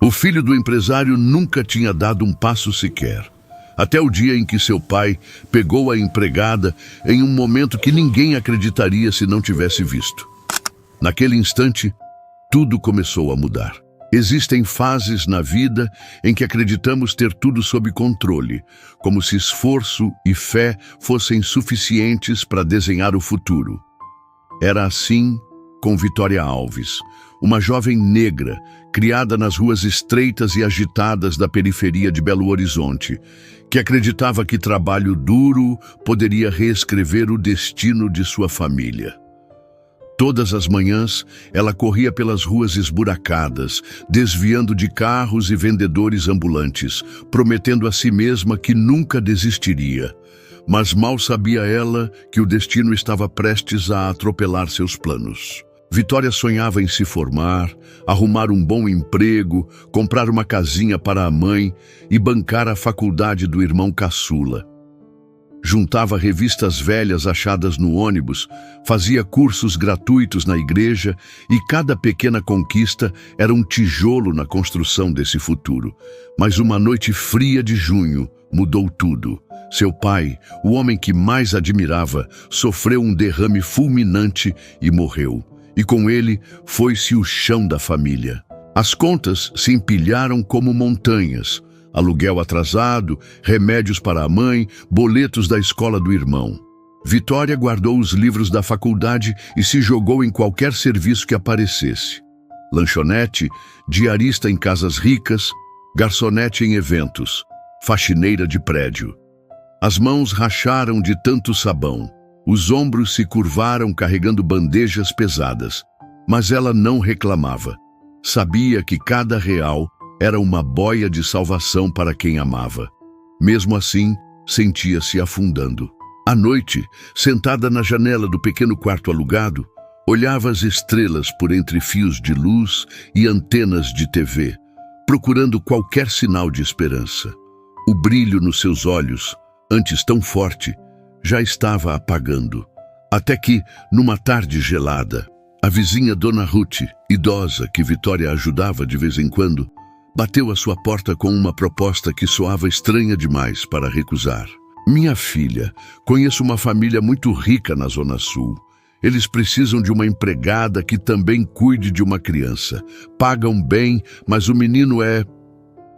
O filho do empresário nunca tinha dado um passo sequer, até o dia em que seu pai pegou a empregada em um momento que ninguém acreditaria se não tivesse visto. Naquele instante, tudo começou a mudar. Existem fases na vida em que acreditamos ter tudo sob controle, como se esforço e fé fossem suficientes para desenhar o futuro. Era assim com Vitória Alves, uma jovem negra, criada nas ruas estreitas e agitadas da periferia de Belo Horizonte, que acreditava que trabalho duro poderia reescrever o destino de sua família. Todas as manhãs, ela corria pelas ruas esburacadas, desviando de carros e vendedores ambulantes, prometendo a si mesma que nunca desistiria. Mas mal sabia ela que o destino estava prestes a atropelar seus planos. Vitória sonhava em se formar, arrumar um bom emprego, comprar uma casinha para a mãe e bancar a faculdade do irmão caçula. Juntava revistas velhas achadas no ônibus, fazia cursos gratuitos na igreja e cada pequena conquista era um tijolo na construção desse futuro. Mas uma noite fria de junho mudou tudo. Seu pai, o homem que mais admirava, sofreu um derrame fulminante e morreu. E com ele foi-se o chão da família. As contas se empilharam como montanhas. Aluguel atrasado, remédios para a mãe, boletos da escola do irmão. Vitória guardou os livros da faculdade e se jogou em qualquer serviço que aparecesse. Lanchonete, diarista em casas ricas, garçonete em eventos, faxineira de prédio. As mãos racharam de tanto sabão. Os ombros se curvaram carregando bandejas pesadas. Mas ela não reclamava. Sabia que cada real era uma boia de salvação para quem amava. Mesmo assim, sentia-se afundando. À noite, sentada na janela do pequeno quarto alugado, olhava as estrelas por entre fios de luz e antenas de TV, procurando qualquer sinal de esperança. O brilho nos seus olhos, antes tão forte, já estava apagando. Até que, numa tarde gelada, a vizinha Dona Ruth, idosa que Vitória ajudava de vez em quando, bateu à sua porta com uma proposta que soava estranha demais para recusar. Minha filha, conheço uma família muito rica na Zona Sul. Eles precisam de uma empregada que também cuide de uma criança. Pagam bem, mas o menino é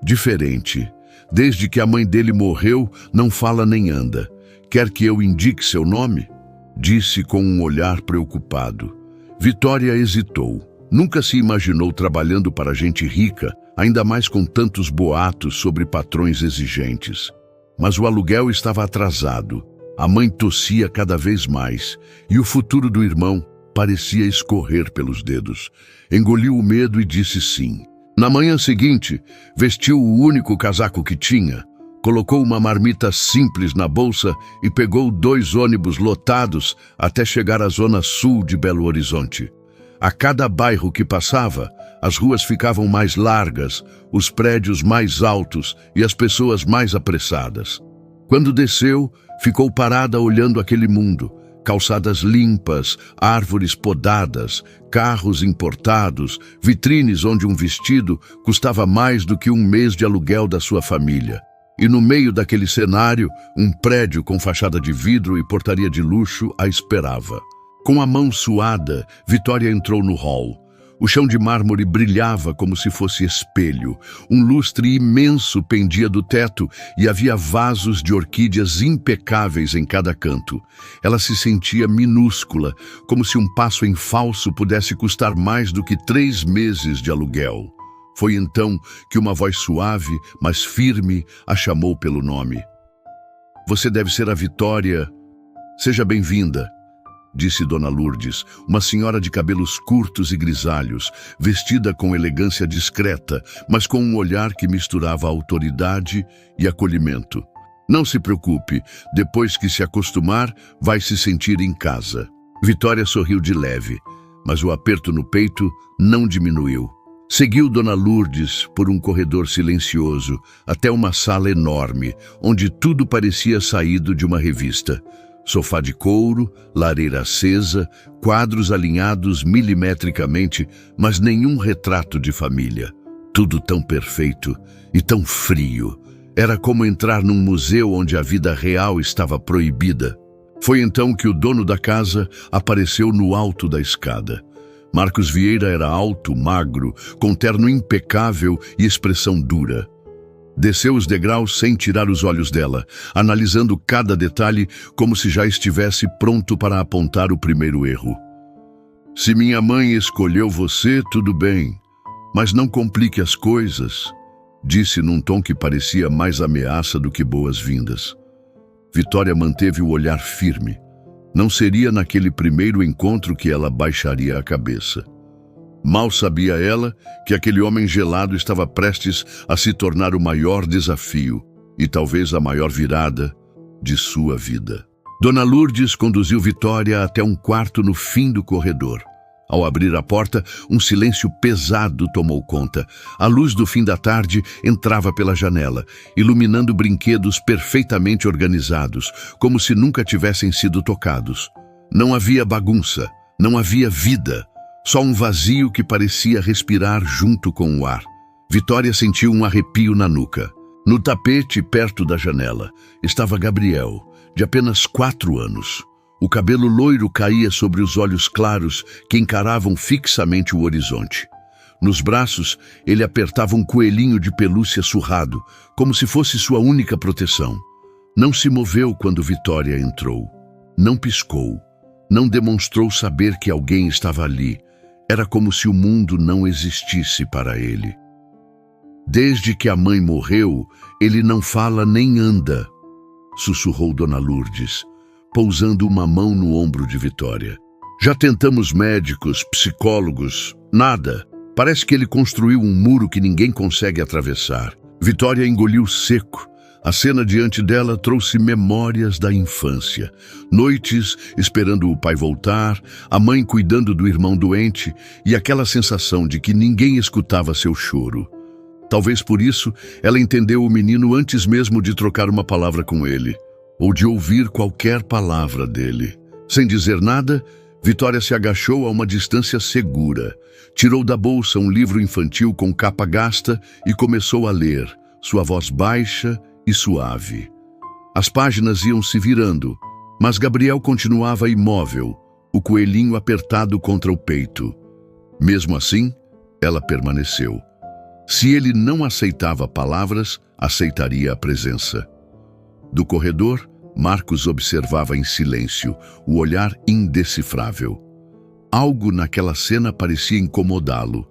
diferente. Desde que a mãe dele morreu, não fala nem anda. Quer que eu indique seu nome? Disse com um olhar preocupado. Vitória hesitou. Nunca se imaginou trabalhando para gente rica, ainda mais com tantos boatos sobre patrões exigentes. Mas o aluguel estava atrasado, a mãe tossia cada vez mais e o futuro do irmão parecia escorrer pelos dedos. Engoliu o medo e disse sim. Na manhã seguinte, vestiu o único casaco que tinha, colocou uma marmita simples na bolsa e pegou 2 ônibus lotados até chegar à Zona Sul de Belo Horizonte. A cada bairro que passava, as ruas ficavam mais largas, os prédios mais altos e as pessoas mais apressadas. Quando desceu, ficou parada olhando aquele mundo. Calçadas limpas, árvores podadas, carros importados, vitrines onde um vestido custava mais do que um mês de aluguel da sua família. E no meio daquele cenário, um prédio com fachada de vidro e portaria de luxo a esperava. Com a mão suada, Vitória entrou no hall. O chão de mármore brilhava como se fosse espelho. Um lustre imenso pendia do teto e havia vasos de orquídeas impecáveis em cada canto. Ela se sentia minúscula, como se um passo em falso pudesse custar mais do que 3 meses de aluguel. Foi então que uma voz suave, mas firme, a chamou pelo nome. Você deve ser a Vitória. Seja bem-vinda, disse Dona Lourdes, uma senhora de cabelos curtos e grisalhos, vestida com elegância discreta, mas com um olhar que misturava autoridade e acolhimento. Não se preocupe, depois que se acostumar, vai se sentir em casa. Vitória sorriu de leve, mas o aperto no peito não diminuiu. Seguiu Dona Lourdes por um corredor silencioso até uma sala enorme, onde tudo parecia saído de uma revista. Sofá de couro, lareira acesa, quadros alinhados milimetricamente, mas nenhum retrato de família. Tudo tão perfeito e tão frio. Era como entrar num museu onde a vida real estava proibida. Foi então que o dono da casa apareceu no alto da escada. Marcos Vieira era alto, magro, com terno impecável e expressão dura. Desceu os degraus sem tirar os olhos dela, analisando cada detalhe como se já estivesse pronto para apontar o primeiro erro. Se minha mãe escolheu você, tudo bem, mas não complique as coisas, disse num tom que parecia mais ameaça do que boas-vindas. Vitória manteve o olhar firme. Não seria naquele primeiro encontro que ela baixaria a cabeça. Mal sabia ela que aquele homem gelado estava prestes a se tornar o maior desafio e talvez a maior virada de sua vida. Dona Lourdes conduziu Vitória até um quarto no fim do corredor. Ao abrir a porta, um silêncio pesado tomou conta. A luz do fim da tarde entrava pela janela, iluminando brinquedos perfeitamente organizados, como se nunca tivessem sido tocados. Não havia bagunça, não havia vida. Só um vazio que parecia respirar junto com o ar. Vitória sentiu um arrepio na nuca. No tapete, perto da janela, estava Gabriel, de apenas 4 anos. O cabelo loiro caía sobre os olhos claros que encaravam fixamente o horizonte. Nos braços, ele apertava um coelhinho de pelúcia surrado, como se fosse sua única proteção. Não se moveu quando Vitória entrou. Não piscou. Não demonstrou saber que alguém estava ali. Era como se o mundo não existisse para ele. Desde que a mãe morreu, ele não fala nem anda, sussurrou Dona Lourdes, pousando uma mão no ombro de Vitória. Já tentamos médicos, psicólogos, nada. Parece que ele construiu um muro que ninguém consegue atravessar. Vitória engoliu seco. A cena diante dela trouxe memórias da infância. Noites esperando o pai voltar, a mãe cuidando do irmão doente e aquela sensação de que ninguém escutava seu choro. Talvez por isso ela entendeu o menino antes mesmo de trocar uma palavra com ele, ou de ouvir qualquer palavra dele. Sem dizer nada, Vitória se agachou a uma distância segura, tirou da bolsa um livro infantil com capa gasta e começou a ler, sua voz baixa e suave. As páginas iam se virando, mas Gabriel continuava imóvel, o coelhinho apertado contra o peito. Mesmo assim, ela permaneceu. Se ele não aceitava palavras, aceitaria a presença. Do corredor, Marcos observava em silêncio, o olhar indecifrável. Algo naquela cena parecia incomodá-lo,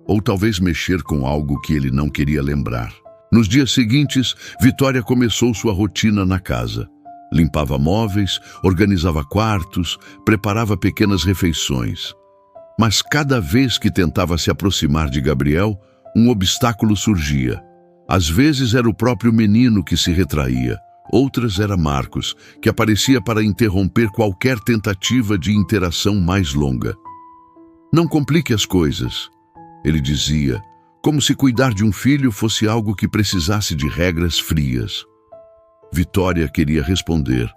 ou talvez mexer com algo que ele não queria lembrar. Nos dias seguintes, Vitória começou sua rotina na casa. Limpava móveis, organizava quartos, preparava pequenas refeições. Mas cada vez que tentava se aproximar de Gabriel, um obstáculo surgia. Às vezes era o próprio menino que se retraía. Outras era Marcos, que aparecia para interromper qualquer tentativa de interação mais longa. Não complique as coisas, ele dizia, como se cuidar de um filho fosse algo que precisasse de regras frias. Vitória queria responder,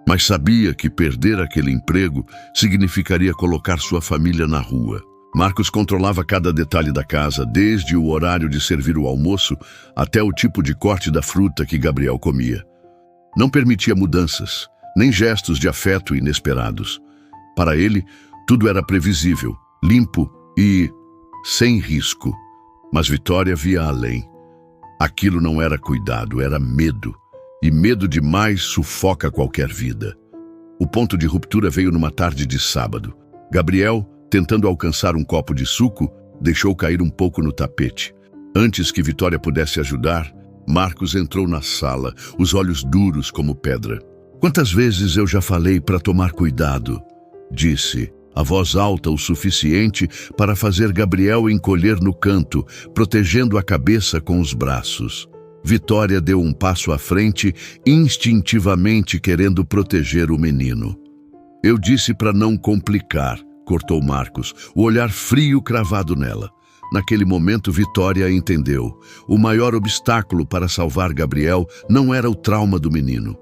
mas sabia que perder aquele emprego significaria colocar sua família na rua. Marcos controlava cada detalhe da casa, desde o horário de servir o almoço até o tipo de corte da fruta que Gabriel comia. Não permitia mudanças, nem gestos de afeto inesperados. Para ele, tudo era previsível, limpo e sem risco. Mas Vitória via além. Aquilo não era cuidado, era medo. E medo demais sufoca qualquer vida. O ponto de ruptura veio numa tarde de sábado. Gabriel, tentando alcançar um copo de suco, deixou cair um pouco no tapete. Antes que Vitória pudesse ajudar, Marcos entrou na sala, os olhos duros como pedra. "Quantas vezes eu já falei para tomar cuidado?", disse, a voz alta o suficiente para fazer Gabriel encolher no canto, protegendo a cabeça com os braços. Vitória deu um passo à frente, instintivamente querendo proteger o menino. "Eu disse para não complicar", cortou Marcos, o olhar frio cravado nela. Naquele momento, Vitória entendeu. O maior obstáculo para salvar Gabriel não era o trauma do menino.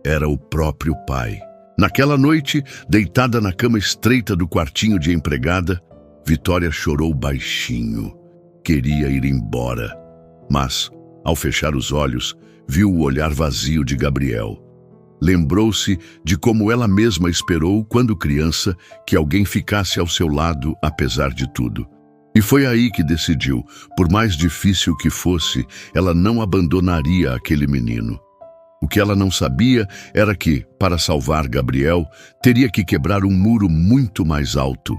Era o próprio pai. Naquela noite, deitada na cama estreita do quartinho de empregada, Vitória chorou baixinho. Queria ir embora. Mas, ao fechar os olhos, viu o olhar vazio de Gabriel. Lembrou-se de como ela mesma esperou, quando criança, que alguém ficasse ao seu lado apesar de tudo. E foi aí que decidiu, por mais difícil que fosse, ela não abandonaria aquele menino. O que ela não sabia era que, para salvar Gabriel, teria que quebrar um muro muito mais alto,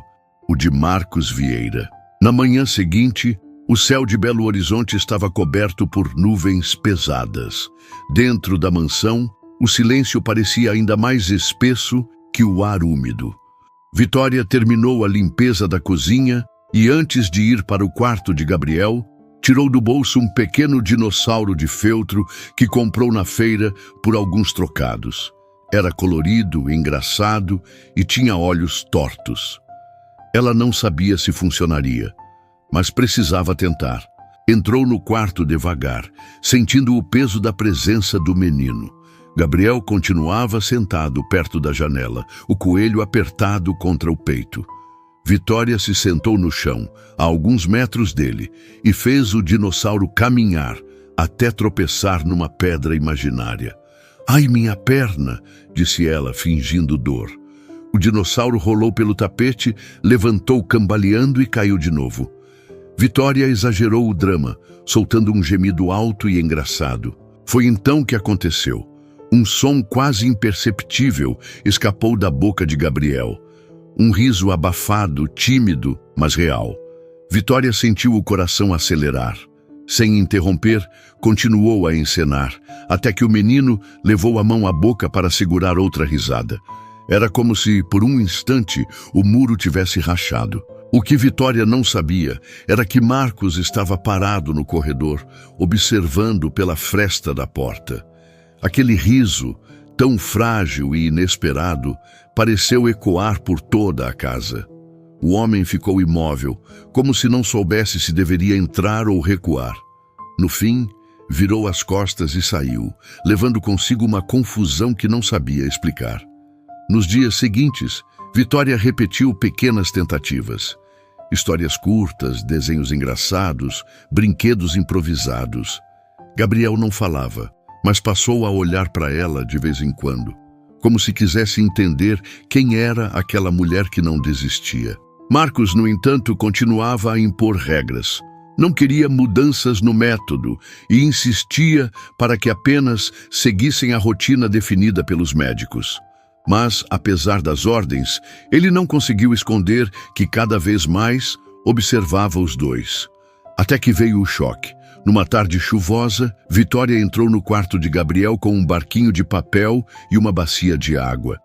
o de Marcos Vieira. Na manhã seguinte, o céu de Belo Horizonte estava coberto por nuvens pesadas. Dentro da mansão, o silêncio parecia ainda mais espesso que o ar úmido. Vitória terminou a limpeza da cozinha e, antes de ir para o quarto de Gabriel, tirou do bolso um pequeno dinossauro de feltro que comprou na feira por alguns trocados. Era colorido, engraçado e tinha olhos tortos. Ela não sabia se funcionaria, mas precisava tentar. Entrou no quarto devagar, sentindo o peso da presença do menino. Gabriel continuava sentado perto da janela, o coelho apertado contra o peito. Vitória se sentou no chão, a alguns metros dele, e fez o dinossauro caminhar até tropeçar numa pedra imaginária. "Ai, minha perna!" disse ela, fingindo dor. O dinossauro rolou pelo tapete, levantou cambaleando e caiu de novo. Vitória exagerou o drama, soltando um gemido alto e engraçado. Foi então que aconteceu. Um som quase imperceptível escapou da boca de Gabriel. Um riso abafado, tímido, mas real. Vitória sentiu o coração acelerar. Sem interromper, continuou a encenar, até que o menino levou a mão à boca para segurar outra risada. Era como se, por um instante, o muro tivesse rachado. O que Vitória não sabia era que Marcos estava parado no corredor, observando pela fresta da porta. Aquele riso, tão frágil e inesperado, pareceu ecoar por toda a casa. O homem ficou imóvel, como se não soubesse se deveria entrar ou recuar. No fim, virou as costas e saiu, levando consigo uma confusão que não sabia explicar. Nos dias seguintes, Vitória repetiu pequenas tentativas. Histórias curtas, desenhos engraçados, brinquedos improvisados. Gabriel não falava, mas passou a olhar para ela de vez em quando, como se quisesse entender quem era aquela mulher que não desistia. Marcos, no entanto, continuava a impor regras. Não queria mudanças no método e insistia para que apenas seguissem a rotina definida pelos médicos. Mas, apesar das ordens, ele não conseguiu esconder que cada vez mais observava os dois. Até que veio o choque. Numa tarde chuvosa, Vitória entrou no quarto de Gabriel com um barquinho de papel e uma bacia de água.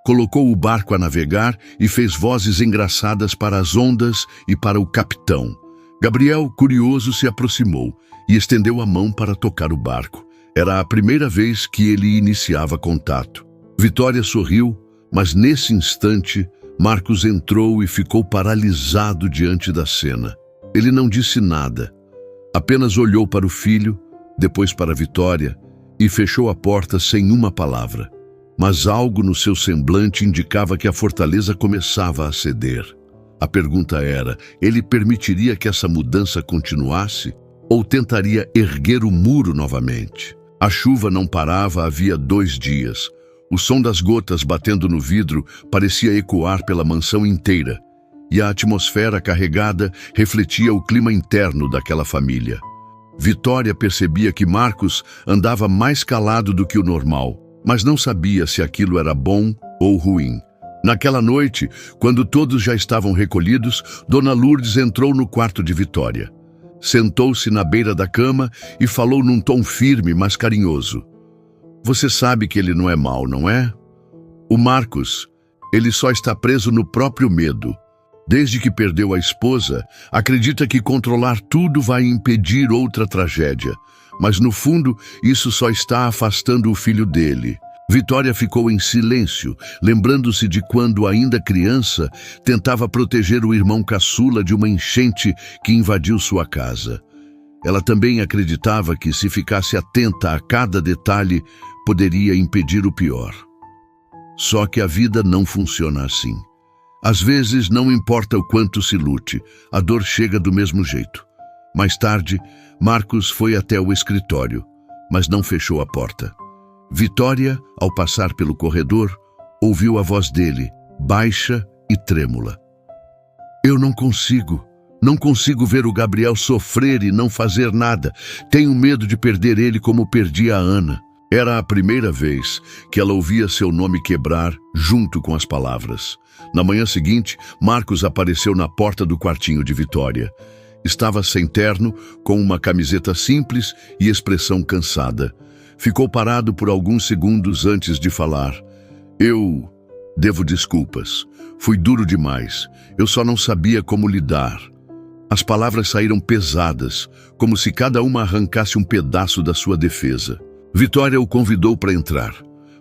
Colocou o barco a navegar e fez vozes engraçadas para as ondas e para o capitão. Gabriel, curioso, se aproximou e estendeu a mão para tocar o barco. Era a primeira vez que ele iniciava contato. Vitória sorriu, mas nesse instante, Marcos entrou e ficou paralisado diante da cena. Ele não disse nada. Apenas olhou para o filho, depois para Vitória, e fechou a porta sem uma palavra. Mas algo no seu semblante indicava que a fortaleza começava a ceder. A pergunta era, ele permitiria que essa mudança continuasse? Ou tentaria erguer o muro novamente? A chuva não parava havia 2 dias. O som das gotas batendo no vidro parecia ecoar pela mansão inteira. E a atmosfera carregada refletia o clima interno daquela família. Vitória percebia que Marcos andava mais calado do que o normal, mas não sabia se aquilo era bom ou ruim. Naquela noite, quando todos já estavam recolhidos, Dona Lourdes entrou no quarto de Vitória. Sentou-se na beira da cama e falou num tom firme, mas carinhoso. "Você sabe que ele não é mau, não é? O Marcos, ele só está preso no próprio medo. Desde que perdeu a esposa, acredita que controlar tudo vai impedir outra tragédia. Mas, no fundo, isso só está afastando o filho dele." Vitória ficou em silêncio, lembrando-se de quando, ainda criança, tentava proteger o irmão caçula de uma enchente que invadiu sua casa. Ela também acreditava que, se ficasse atenta a cada detalhe, poderia impedir o pior. Só que a vida não funciona assim. Às vezes, não importa o quanto se lute, a dor chega do mesmo jeito. Mais tarde, Marcos foi até o escritório, mas não fechou a porta. Vitória, ao passar pelo corredor, ouviu a voz dele, baixa e trêmula. Eu não consigo ver o Gabriel sofrer e não fazer nada. Tenho medo de perder ele como perdi a Ana. Era a primeira vez que ela ouvia seu nome quebrar junto com as palavras. Na manhã seguinte, Marcos apareceu na porta do quartinho de Vitória. Estava sem terno, com uma camiseta simples e expressão cansada. Ficou parado por alguns segundos antes de falar. Eu devo desculpas. Fui duro demais. Eu só não sabia como lidar. As palavras saíram pesadas, como se cada uma arrancasse um pedaço da sua defesa. Vitória o convidou para entrar.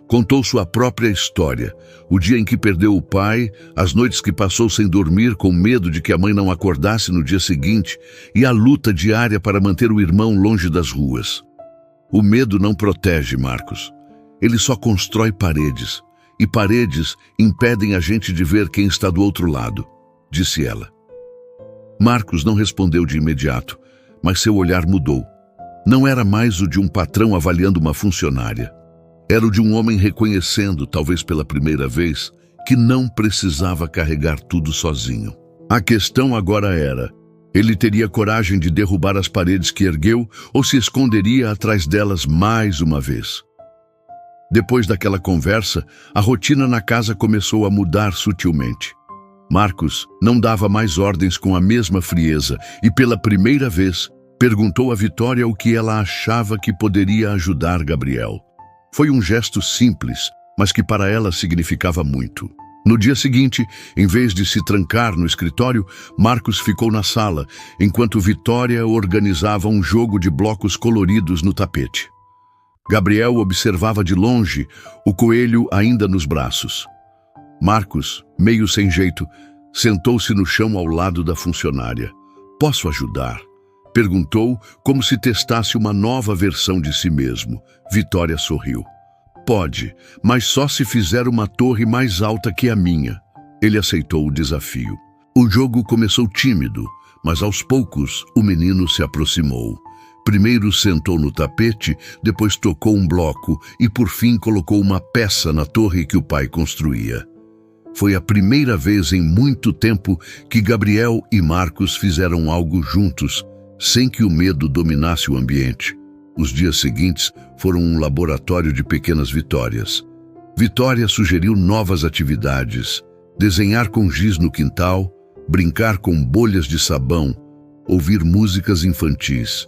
Contou sua própria história, o dia em que perdeu o pai, as noites que passou sem dormir com medo de que a mãe não acordasse no dia seguinte e a luta diária para manter o irmão longe das ruas. O medo não protege, Marcos. Ele só constrói paredes, e paredes impedem a gente de ver quem está do outro lado, disse ela. Marcos não respondeu de imediato, mas seu olhar mudou. Não era mais o de um patrão avaliando uma funcionária. Era o de um homem reconhecendo, talvez pela primeira vez, que não precisava carregar tudo sozinho. A questão agora era, ele teria coragem de derrubar as paredes que ergueu ou se esconderia atrás delas mais uma vez? Depois daquela conversa, a rotina na casa começou a mudar sutilmente. Marcos não dava mais ordens com a mesma frieza e, pela primeira vez, perguntou a Vitória o que ela achava que poderia ajudar Gabriel. Foi um gesto simples, mas que para ela significava muito. No dia seguinte, em vez de se trancar no escritório, Marcos ficou na sala, enquanto Vitória organizava um jogo de blocos coloridos no tapete. Gabriel observava de longe, o coelho ainda nos braços. Marcos, meio sem jeito, sentou-se no chão ao lado da funcionária. Posso ajudar? Perguntou, como se testasse uma nova versão de si mesmo. Vitória sorriu. Pode, mas só se fizer uma torre mais alta que a minha. Ele aceitou o desafio. O jogo começou tímido, mas aos poucos o menino se aproximou. Primeiro sentou no tapete, depois tocou um bloco e por fim colocou uma peça na torre que o pai construía. Foi a primeira vez em muito tempo que Gabriel e Marcos fizeram algo juntos, sem que o medo dominasse o ambiente. Os dias seguintes foram um laboratório de pequenas vitórias. Vitória sugeriu novas atividades, desenhar com giz no quintal, brincar com bolhas de sabão, ouvir músicas infantis.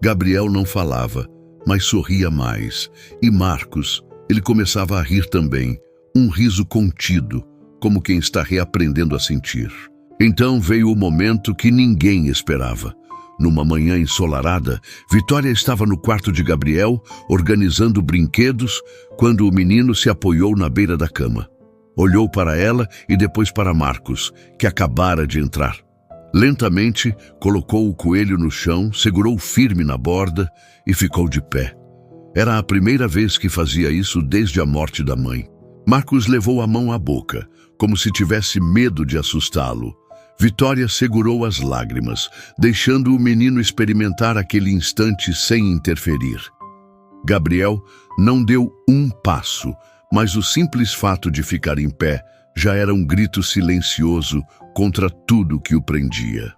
Gabriel não falava, mas sorria mais. E Marcos, ele começava a rir também, um riso contido, como quem está reaprendendo a sentir. Então veio o momento que ninguém esperava. Numa manhã ensolarada, Vitória estava no quarto de Gabriel, organizando brinquedos, quando o menino se apoiou na beira da cama. Olhou para ela e depois para Marcos, que acabara de entrar. Lentamente, colocou o coelho no chão, segurou firme na borda e ficou de pé. Era a primeira vez que fazia isso desde a morte da mãe. Marcos levou a mão à boca, como se tivesse medo de assustá-lo. Vitória segurou as lágrimas, deixando o menino experimentar aquele instante sem interferir. Gabriel não deu um passo, mas o simples fato de ficar em pé já era um grito silencioso contra tudo que o prendia.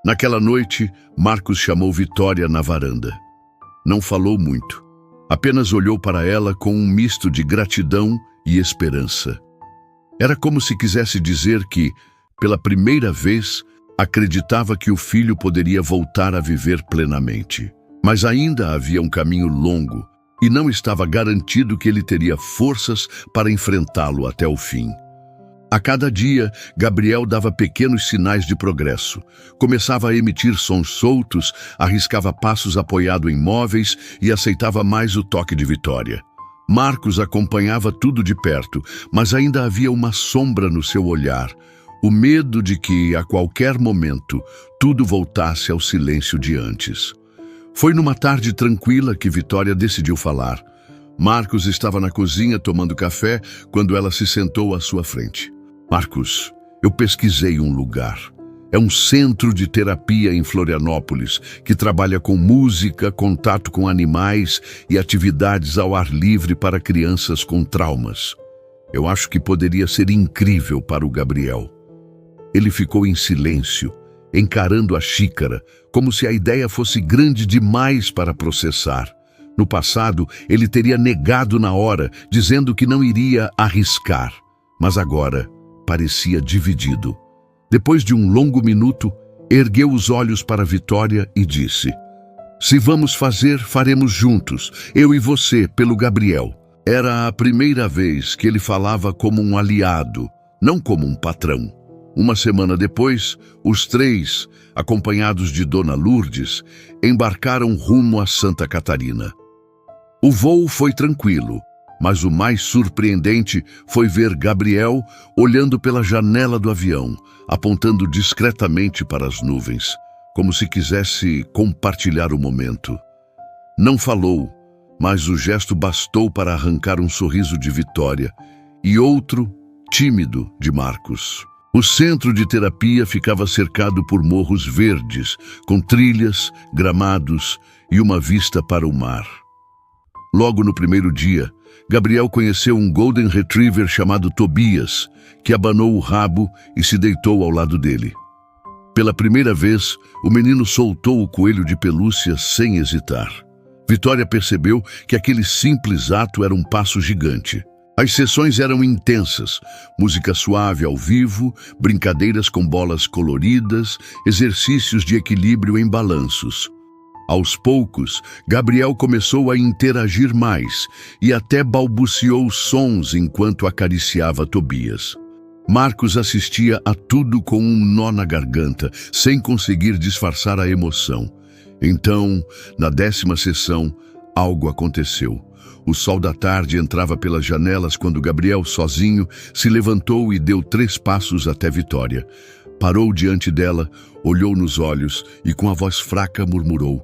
Naquela noite, Marcos chamou Vitória na varanda. Não falou muito, apenas olhou para ela com um misto de gratidão e esperança. Era como se quisesse dizer que, pela primeira vez, acreditava que o filho poderia voltar a viver plenamente. Mas ainda havia um caminho longo e não estava garantido que ele teria forças para enfrentá-lo até o fim. A cada dia, Gabriel dava pequenos sinais de progresso. Começava a emitir sons soltos, arriscava passos apoiado em móveis e aceitava mais o toque de Vitória. Marcos acompanhava tudo de perto, mas ainda havia uma sombra no seu olhar. O medo de que, a qualquer momento, tudo voltasse ao silêncio de antes. Foi numa tarde tranquila que Vitória decidiu falar. Marcos estava na cozinha tomando café quando ela se sentou à sua frente. Marcos, eu pesquisei um lugar. É um centro de terapia em Florianópolis, que trabalha com música, contato com animais e atividades ao ar livre para crianças com traumas. Eu acho que poderia ser incrível para o Gabriel. Ele ficou em silêncio, encarando a xícara, como se a ideia fosse grande demais para processar. No passado, ele teria negado na hora, dizendo que não iria arriscar. Mas agora, parecia dividido. Depois de um longo minuto, ergueu os olhos para Vitória e disse: "Se vamos fazer, faremos juntos, eu e você, pelo Gabriel." Era a primeira vez que ele falava como um aliado, não como um patrão. Uma semana depois, os três, acompanhados de Dona Lourdes, embarcaram rumo a Santa Catarina. O voo foi tranquilo, mas o mais surpreendente foi ver Gabriel olhando pela janela do avião, apontando discretamente para as nuvens, como se quisesse compartilhar o momento. Não falou, mas o gesto bastou para arrancar um sorriso de Vitória e outro, tímido, de Marcos. O centro de terapia ficava cercado por morros verdes, com trilhas, gramados e uma vista para o mar. Logo no primeiro dia, Gabriel conheceu um Golden Retriever chamado Tobias, que abanou o rabo e se deitou ao lado dele. Pela primeira vez, o menino soltou o coelho de pelúcia sem hesitar. Vitória percebeu que aquele simples ato era um passo gigante. As sessões eram intensas, música suave ao vivo, brincadeiras com bolas coloridas, exercícios de equilíbrio em balanços. Aos poucos, Gabriel começou a interagir mais e até balbuciou sons enquanto acariciava Tobias. Marcos assistia a tudo com um nó na garganta, sem conseguir disfarçar a emoção. Então, na 10ª sessão, algo aconteceu. O sol da tarde entrava pelas janelas quando Gabriel, sozinho, se levantou e deu 3 passos até Vitória. Parou diante dela, olhou nos olhos e com a voz fraca murmurou: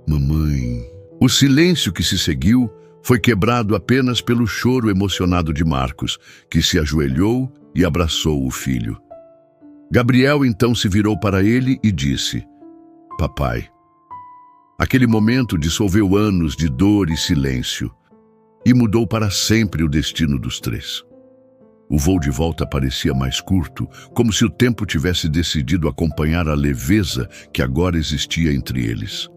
"Mamãe." O silêncio que se seguiu foi quebrado apenas pelo choro emocionado de Marcos, que se ajoelhou e abraçou o filho. Gabriel então se virou para ele e disse: "Papai." Aquele momento dissolveu anos de dor e silêncio e mudou para sempre o destino dos 3. O voo de volta parecia mais curto, como se o tempo tivesse decidido acompanhar a leveza que agora existia entre eles.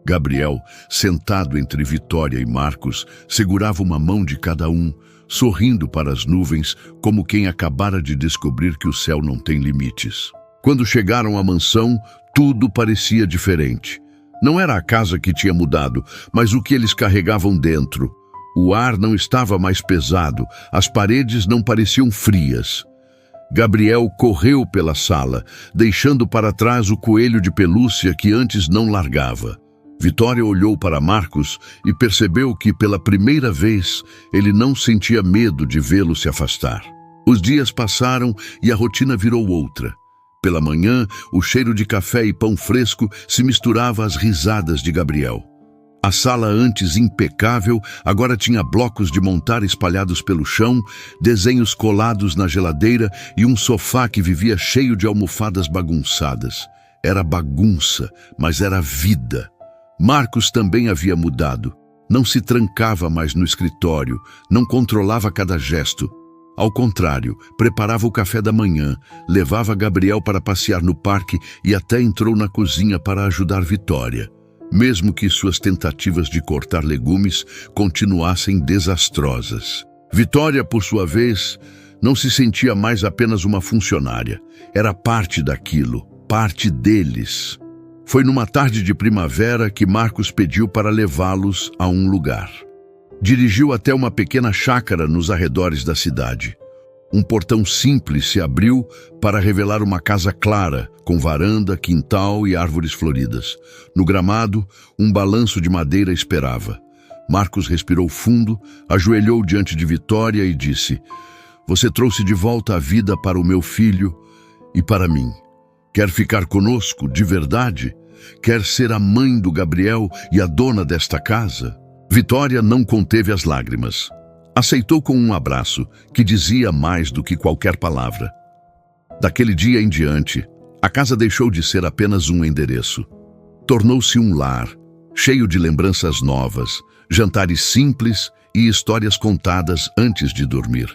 Gabriel, sentado entre Vitória e Marcos, segurava uma mão de cada um, sorrindo para as nuvens, como quem acabara de descobrir que o céu não tem limites. Quando chegaram à mansão, tudo parecia diferente. Não era a casa que tinha mudado, mas o que eles carregavam dentro. O ar não estava mais pesado, as paredes não pareciam frias. Gabriel correu pela sala, deixando para trás o coelho de pelúcia que antes não largava. Vitória olhou para Marcos e percebeu que, pela primeira vez, ele não sentia medo de vê-lo se afastar. Os dias passaram e a rotina virou outra. Pela manhã, o cheiro de café e pão fresco se misturava às risadas de Gabriel. A sala, antes impecável, agora tinha blocos de montar espalhados pelo chão, desenhos colados na geladeira e um sofá que vivia cheio de almofadas bagunçadas. Era bagunça, mas era vida. Marcos também havia mudado. Não se trancava mais no escritório, não controlava cada gesto. Ao contrário, preparava o café da manhã, levava Gabriel para passear no parque e até entrou na cozinha para ajudar Vitória, mesmo que suas tentativas de cortar legumes continuassem desastrosas. Vitória, por sua vez, não se sentia mais apenas uma funcionária. Era parte daquilo, parte deles. Foi numa tarde de primavera que Marcos pediu para levá-los a um lugar. Dirigiu até uma pequena chácara nos arredores da cidade. Um portão simples se abriu para revelar uma casa clara, com varanda, quintal e árvores floridas. No gramado, um balanço de madeira esperava. Marcos respirou fundo, ajoelhou diante de Vitória e disse: "Você trouxe de volta a vida para o meu filho e para mim. Quer ficar conosco de verdade? Quer ser a mãe do Gabriel e a dona desta casa?" Vitória não conteve as lágrimas. Aceitou com um abraço que dizia mais do que qualquer palavra. Daquele dia em diante, A casa deixou de ser apenas um endereço. Tornou-se um lar, cheio de lembranças novas, jantares simples e histórias contadas antes de dormir.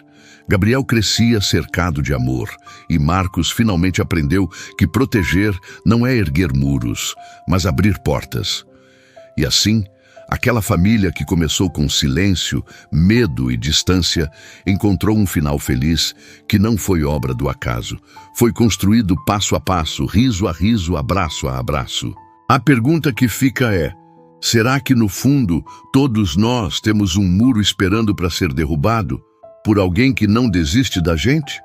Gabriel crescia cercado de amor, e Marcos finalmente aprendeu que proteger não é erguer muros, mas abrir portas. E assim, aquela família que começou com silêncio, medo e distância, encontrou um final feliz que não foi obra do acaso. Foi construído passo a passo, riso a riso, abraço a abraço. A pergunta que fica é: será que no fundo todos nós temos um muro esperando para ser derrubado por alguém que não desiste da gente?